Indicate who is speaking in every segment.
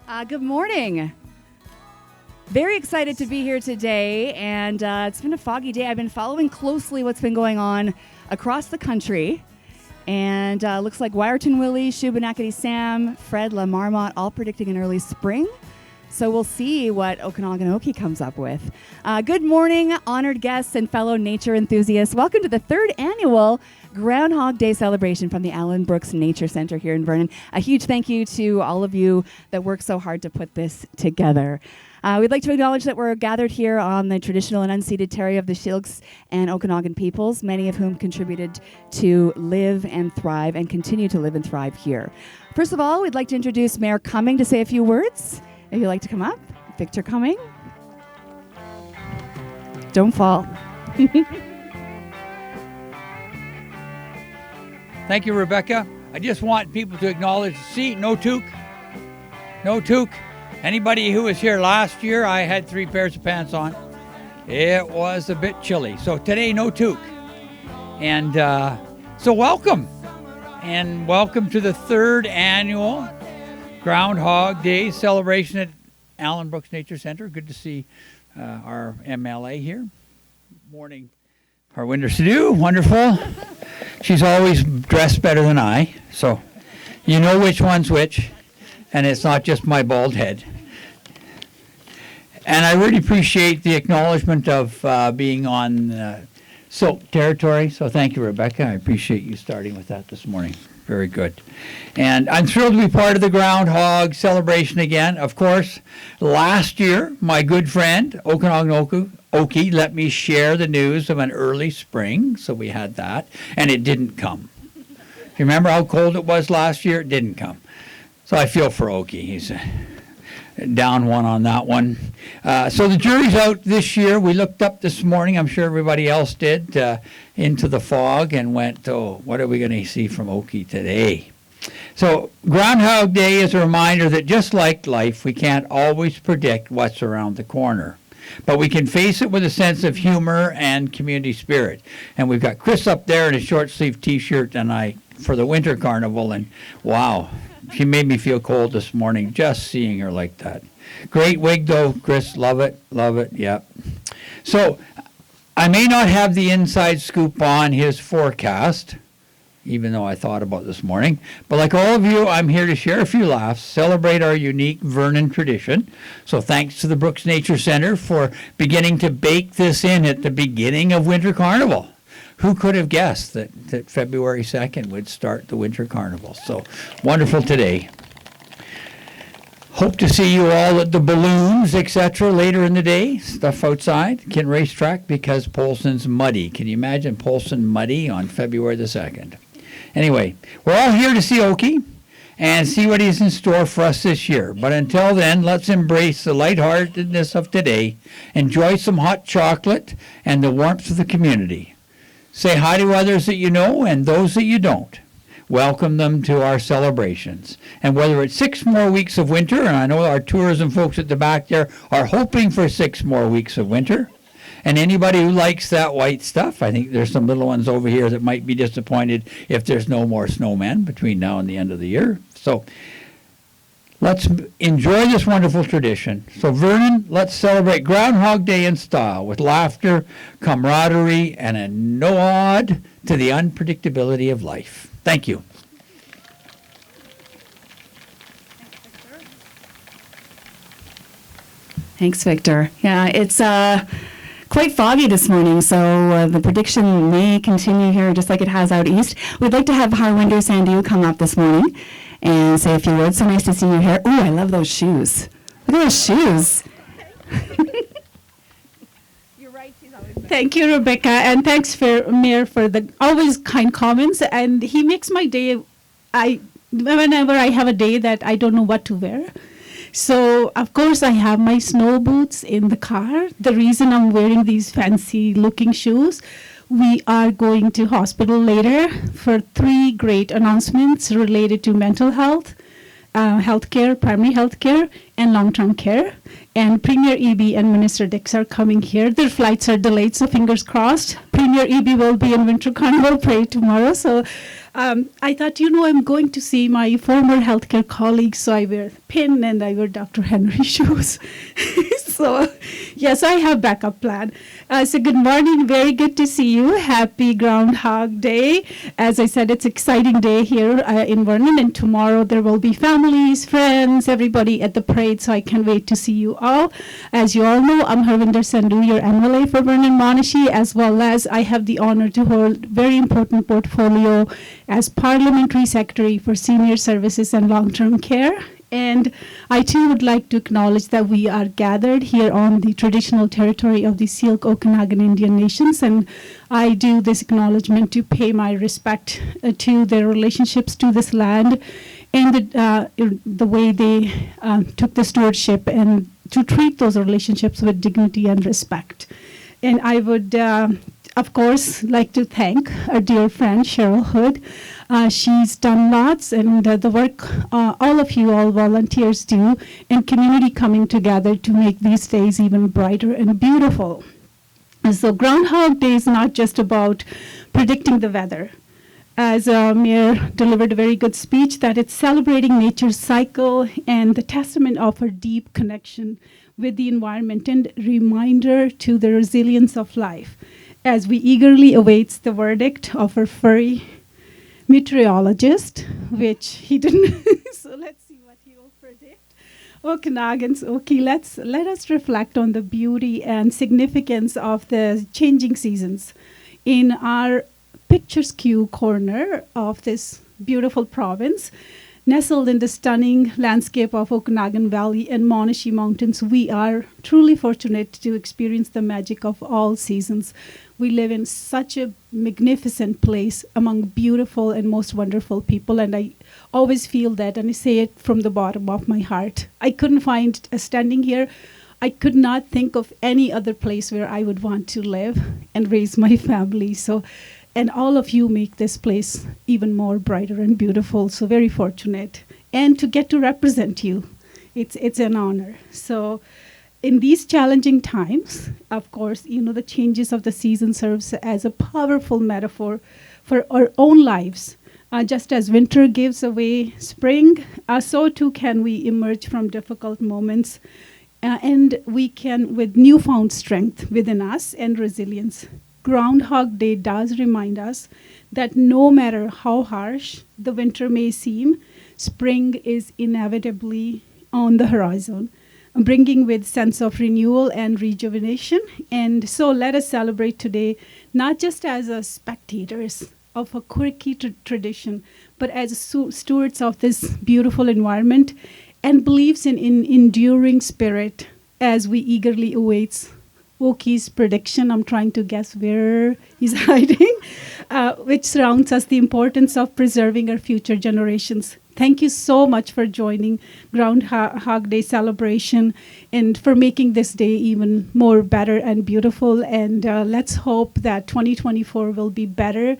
Speaker 1: Good morning. Very excited to be here today, and it's been a foggy day. I've been following closely what's been going on across the country, and looks like Wyerton Willie, Shubenacadie Sam, Fred La Marmot all predicting an early spring. So we'll see what Okanagan Okie comes up with. Good morning, honored guests and fellow nature enthusiasts. Welcome to the third annual Groundhog Day Celebration from the Allen Brooks Nature Center here in Vernon. A huge thank you to all of you that worked so hard to put this together. We'd like to acknowledge that we're gathered here on the traditional and unceded territory of the Shilks and Okanagan peoples, many of whom contributed to live and thrive and continue to live and thrive here. First of all, we'd like to introduce Mayor Cummings to say a few words. If you'd like to come up, Victor Cummings. Don't fall.
Speaker 2: Thank you, Rebecca. I just want people to acknowledge, see, no toque. No toque. Anybody who was here last year, I had 3 pairs of pants on. It was a bit chilly. So today, no toque. And so welcome. And welcome to the third annual Groundhog Day Celebration at Allen Brooks Nature Center. Good to see our MLA here. Morning. Harwinder Sidhu, wonderful. She's always dressed better than I, so you know which one's which, and it's not just my bald head. And I really appreciate the acknowledgement of being on Silk territory, so thank you, Rebecca. I appreciate you starting with that this morning. Very good. And I'm thrilled to be part of the Groundhog celebration again. Of course, last year, my good friend, Okanagan Okie, let me share the news of an early spring, so we had that, and it didn't come. Do you remember how cold it was last year? It didn't come. So I feel for Okie. He's down one on that one. So the jury's out this year. We looked up this morning, I'm sure everybody else did, into the fog and went, oh, what are we going to see from Okie today? So Groundhog Day is a reminder that just like life, we can't always predict what's around the corner. But we can face it with a sense of humor and community spirit. And we've got Chris up there in a short-sleeve T-shirt and for the winter carnival, and wow, she made me feel cold this morning just seeing her like that. Great wig though, Chris, love it, yep. So I may not have the inside scoop on his forecast, even though I thought about this morning. But like all of you, I'm here to share a few laughs, celebrate our unique Vernon tradition. So thanks to the Brooks Nature Center for beginning to bake this in at the beginning of Winter Carnival. Who could have guessed that February 2nd would start the Winter Carnival? So wonderful today. Hope to see you all at the balloons, etc. later in the day. Stuff outside. Kin racetrack because Polson's muddy. Can you imagine Polson muddy on February the 2nd? Anyway, we're all here to see Okie and see what he's in store for us this year. But until then, let's embrace the lightheartedness of today, enjoy some hot chocolate and the warmth of the community. Say hi to others that you know and those that you don't. Welcome them to our celebrations. And whether it's 6 more weeks of winter, and I know our tourism folks at the back there are hoping for 6 more weeks of winter, and anybody who likes that white stuff, I think there's some little ones over here that might be disappointed if there's no more snowmen between now and the end of the year. So let's enjoy this wonderful tradition. So Vernon, let's celebrate Groundhog Day in style with laughter, camaraderie, and a nod to the unpredictability of life. Thank you.
Speaker 1: Thanks, Victor. Yeah, it's quite foggy this morning, so the prediction may continue here just like it has out east. We'd like to have Harwinder Sidhu come up this morning and say a few words. So nice to see you here. Oh, I love those shoes. Look at those shoes.
Speaker 3: You're right. She's always better. Thank you, Rebecca, and thanks, Mayor, for the always kind comments. And he makes my day. Whenever I have a day that I don't know what to wear. So, of course, I have my snow boots in the car. The reason I'm wearing these fancy-looking shoes, we are going to hospital later for 3 great announcements related to mental health, healthcare, primary healthcare, and long-term care. And Premier EB and Minister Dix are coming here. Their flights are delayed, so fingers crossed. Premier EB will be in Winter Carnival Parade tomorrow, so I thought, I'm going to see my former healthcare colleagues, so I wear pin and I wear Dr. Henry shoes. So, yes, I have backup plan. So good morning. Very good to see you. Happy Groundhog Day. As I said, it's an exciting day here in Vernon, and tomorrow there will be families, friends, everybody at the parade, so I can't wait to see you all. As you all know, I'm Harvinder Sandhu, your MLA for Vernon Monashi, as well as I have the honor to hold very important portfolio as Parliamentary Secretary for Senior Services and Long-Term Care. And I too would like to acknowledge that we are gathered here on the traditional territory of the Syilx Okanagan Indian Nations, and I do this acknowledgement to pay my respect to their relationships to this land and the way they took the stewardship and to treat those relationships with dignity and respect. And I would, of course, like to thank our dear friend Cheryl Hood. She's done lots, and the work all of you, all volunteers do, and community coming together to make these days even brighter and beautiful. And so Groundhog Day is not just about predicting the weather. As Mayor delivered a very good speech, that it's celebrating nature's cycle and the testament of her deep connection with the environment and reminder to the resilience of life, as we eagerly await the verdict of our furry meteorologist, which he didn't. So let's see what he will predict. Okanagans, Okie, let us reflect on the beauty and significance of the changing seasons in our picturesque corner of this beautiful province. Nestled in the stunning landscape of Okanagan Valley and Monashi Mountains, we are truly fortunate to experience the magic of all seasons. We live in such a magnificent place among beautiful and most wonderful people, and I always feel that, and I say it from the bottom of my heart. I couldn't find, standing here, I could not think of any other place where I would want to live and raise my family. So, and all of you make this place even more brighter and beautiful, so very fortunate. And to get to represent you, it's an honor. So in these challenging times, of course, the changes of the season serves as a powerful metaphor for our own lives. Just as winter gives away spring, so too can we emerge from difficult moments, and we can, with newfound strength within us and resilience. Groundhog Day does remind us that no matter how harsh the winter may seem, spring is inevitably on the horizon, bringing with sense of renewal and rejuvenation. And so let us celebrate today, not just as spectators of a quirky tradition, but as stewards of this beautiful environment and beliefs in enduring spirit as we eagerly await Okie's prediction. I'm trying to guess where he's hiding, which surrounds us, the importance of preserving our future generations. Thank you so much for joining Groundhog Day Celebration and for making this day even more better and beautiful. And let's hope that 2024 will be better,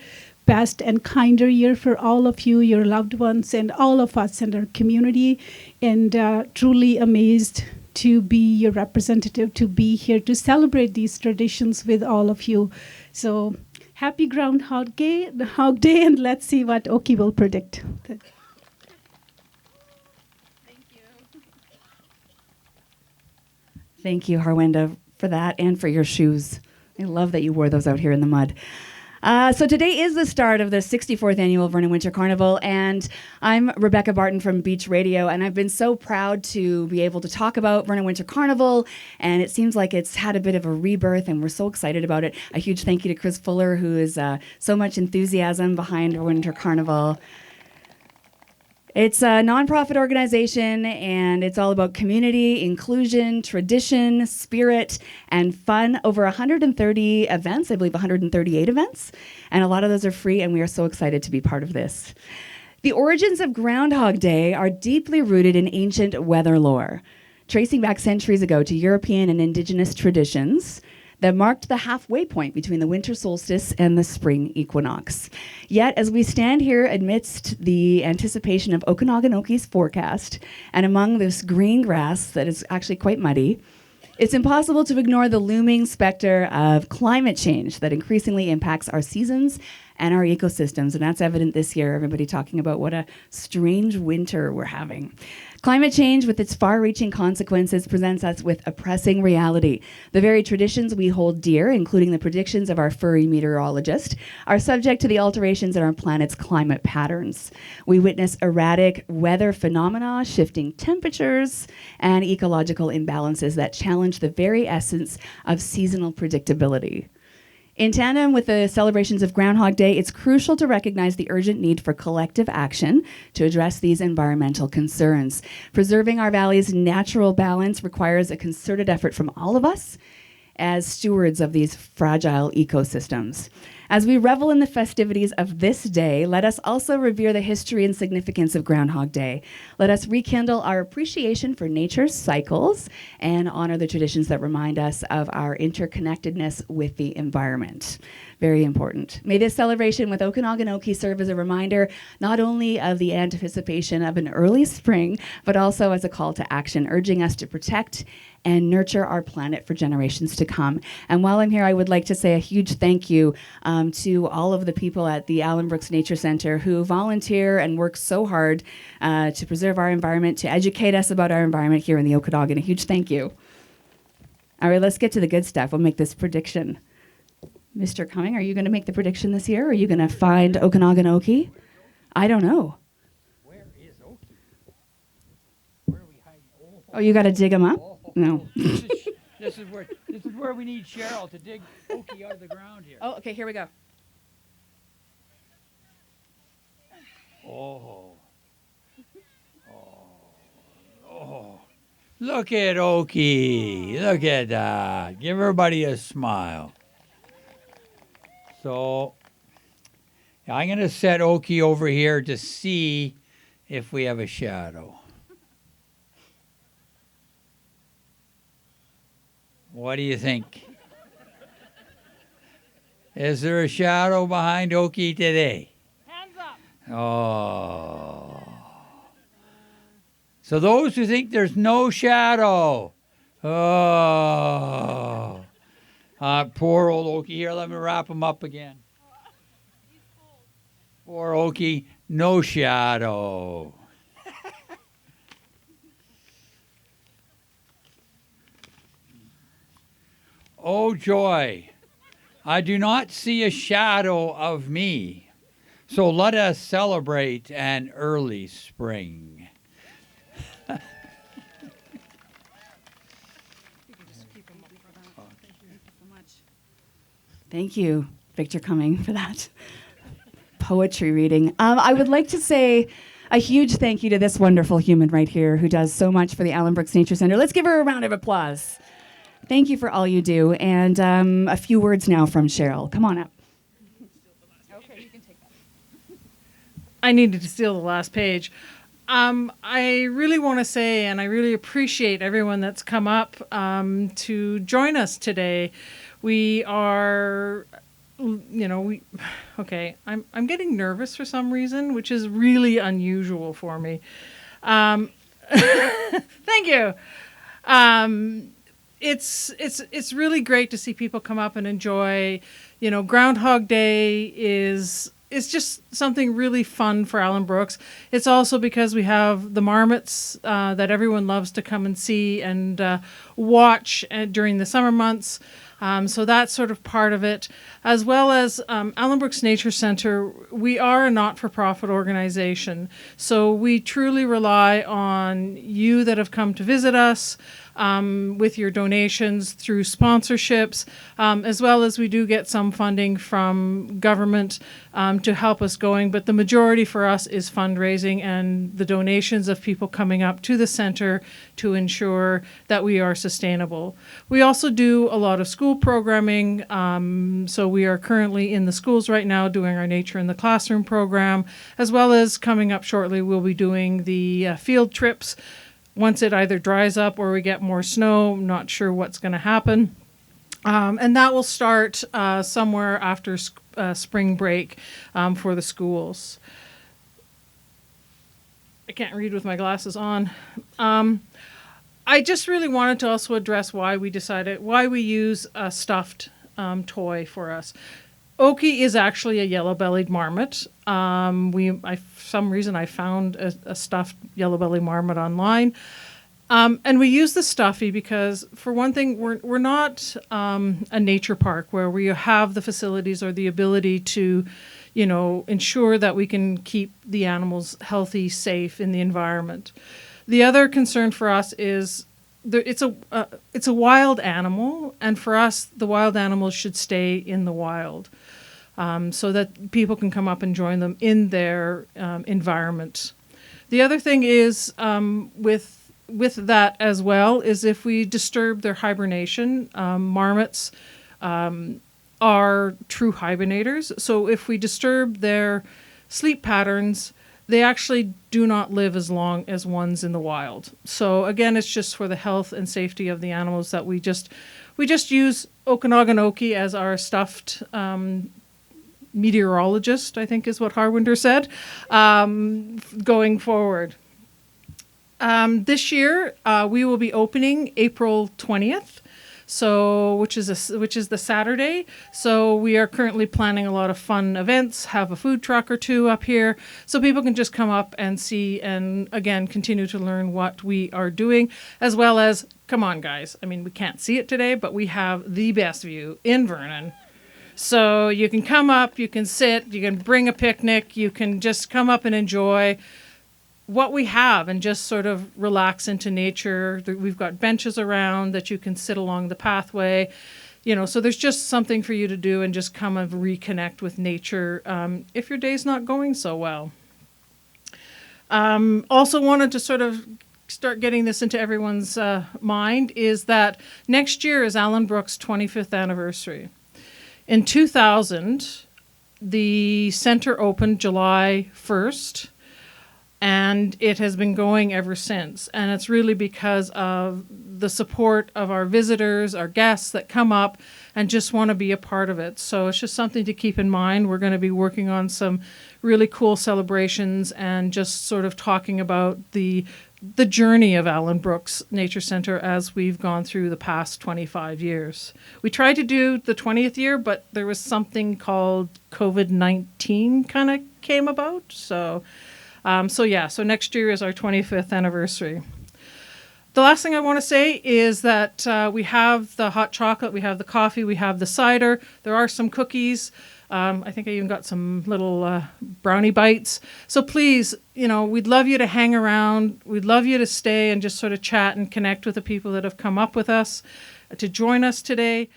Speaker 3: best, and kinder year for all of you, your loved ones, and all of us and our community. And truly amazed to be your representative, to be here to celebrate these traditions with all of you. So happy Groundhog Day, and let's see what Okie will predict. Thank you.
Speaker 1: Thank you, Harwinda, for that and for your shoes. I love that you wore those out here in the mud. So today is the start of the 64th annual Vernon Winter Carnival, and I'm Rebecca Barton from Beach Radio, and I've been so proud to be able to talk about Vernon Winter Carnival, and it seems like it's had a bit of a rebirth, and we're so excited about it. A huge thank you to Chris Fuller, who is so much enthusiasm behind Winter Carnival. It's a nonprofit organization, and it's all about community, inclusion, tradition, spirit, and fun. Over 130 events, I believe 138 events, and a lot of those are free, and we are so excited to be part of this. The origins of Groundhog Day are deeply rooted in ancient weather lore, tracing back centuries ago to European and indigenous traditions that marked the halfway point between the winter solstice and the spring equinox. Yet, as we stand here amidst the anticipation of Okanoganoki's forecast, and among this green grass that is actually quite muddy, it's impossible to ignore the looming specter of climate change that increasingly impacts our seasons and our ecosystems. And that's evident this year, everybody talking about what a strange winter we're having. Climate change, with its far-reaching consequences, presents us with a pressing reality. The very traditions we hold dear, including the predictions of our furry meteorologist, are subject to the alterations in our planet's climate patterns. We witness erratic weather phenomena, shifting temperatures, and ecological imbalances that challenge the very essence of seasonal predictability. In tandem with the celebrations of Groundhog Day, it's crucial to recognize the urgent need for collective action to address these environmental concerns. Preserving our valley's natural balance requires a concerted effort from all of us as stewards of these fragile ecosystems. As we revel in the festivities of this day, let us also revere the history and significance of Groundhog Day. Let us rekindle our appreciation for nature's cycles and honor the traditions that remind us of our interconnectedness with the environment. Very important. May this celebration with Okanagan Okie serve as a reminder not only of the anticipation of an early spring, but also as a call to action, urging us to protect and nurture our planet for generations to come. And while I'm here, I would like to say a huge thank you to all of the people at the Allen Brooks Nature Center who volunteer and work so hard to preserve our environment, to educate us about our environment here in the Okanagan. A huge thank you. All right, let's get to the good stuff. We'll make this prediction. Mr. Cumming, are you going to make the prediction this year? Or are you going to find Okanagan Okie? I don't know.
Speaker 2: Where is Okie? Where are we hiding?
Speaker 1: Oh, you got to dig them up? No.
Speaker 2: This is where we need Cheryl to dig Okie out of the ground here.
Speaker 1: Oh, okay, here we go.
Speaker 2: Oh. Look at Okie. Look at that. Give everybody a smile. So I'm going to set Okie over here to see if we have a shadow. What do you think? Is there a shadow behind Okie today?
Speaker 4: Hands up.
Speaker 2: Oh. So those who think there's no shadow. Oh. Poor old Okie. Here, let me wrap him up again. Poor Okie, no shadow. Oh joy, I do not see a shadow of me. So let us celebrate an early spring.
Speaker 1: Thank you, Victor Cummings, for that poetry reading. I would like to say a huge thank you to this wonderful human right here who does so much for the Allen Brooks Nature Center. Let's give her a round of applause. Thank you for all you do. And a few words now from Cheryl. Come on up.
Speaker 4: Okay, you can take that. I needed to steal the last page. I really want to say, and I really appreciate everyone that's come up to join us today. We are, okay, I'm getting nervous for some reason, which is really unusual for me. Thank you. It's really great to see people come up and enjoy, Groundhog Day is just something really fun for Allen Brooks. It's also because we have the Marmots that everyone loves to come and see and watch during the summer months. So that's sort of part of it, as well as Allen Brooks Nature Center. We are a not-for-profit organization, so we truly rely on you that have come to visit us with your donations through sponsorships, as well as we do get some funding from government to help us going. But the majority for us is fundraising and the donations of people coming up to the center to ensure that we are sustainable. We also do a lot of school programming. So we are currently in the schools right now doing our Nature in the Classroom program, as well as coming up shortly we'll be doing the field trips. Once it either dries up or we get more snow, I'm not sure what's going to happen. And that will start somewhere after spring break for the schools. I can't read with my glasses on. I just really wanted to also address why we use a stuffed toy for us. Okie is actually a yellow-bellied marmot. For some reason, I found a stuffed yellow-bellied marmot online. And we use the stuffy because, for one thing, we're not a nature park where we have the facilities or the ability to, ensure that we can keep the animals healthy, safe in the environment. The other concern for us is it's a wild animal, and for us, the wild animals should stay in the wild, so that people can come up and join them in their environment. The other thing is with that as well is if we disturb their hibernation, marmots are true hibernators. So if we disturb their sleep patterns, they actually do not live as long as ones in the wild. So again, it's just for the health and safety of the animals that we just use Okanagan Okie as our stuffed meteorologist, I think is what Harwinder said, going forward. This year, we will be opening April 20th, which is the Saturday. So we are currently planning a lot of fun events, have a food truck or two up here, so people can just come up and see and, again, continue to learn what we are doing, as well as, come on, guys. I mean, we can't see it today, but we have the best view in Vernon. So you can come up, you can sit, you can bring a picnic, you can just come up and enjoy what we have and just sort of relax into nature. We've got benches around that you can sit along the pathway, so there's just something for you to do and just come and reconnect with nature if your day's not going so well. Also wanted to sort of start getting this into everyone's mind is that next year is Alan Brooks' 25th anniversary. In 2000, the center opened July 1st, and it has been going ever since. And it's really because of the support of our visitors, our guests that come up and just want to be a part of it. So it's just something to keep in mind. We're going to be working on some really cool celebrations and just sort of talking about the journey of Alan Brooks Nature Center as we've gone through the past 25 years. We tried to do the 20th year, but there was something called COVID-19 kind of came about. So next year is our 25th anniversary. The last thing I want to say is that we have the hot chocolate, we have the coffee, we have the cider. There are some cookies. I think I even got some little brownie bites. So please, we'd love you to hang around. We'd love you to stay and just sort of chat and connect with the people that have come up with us to join us today.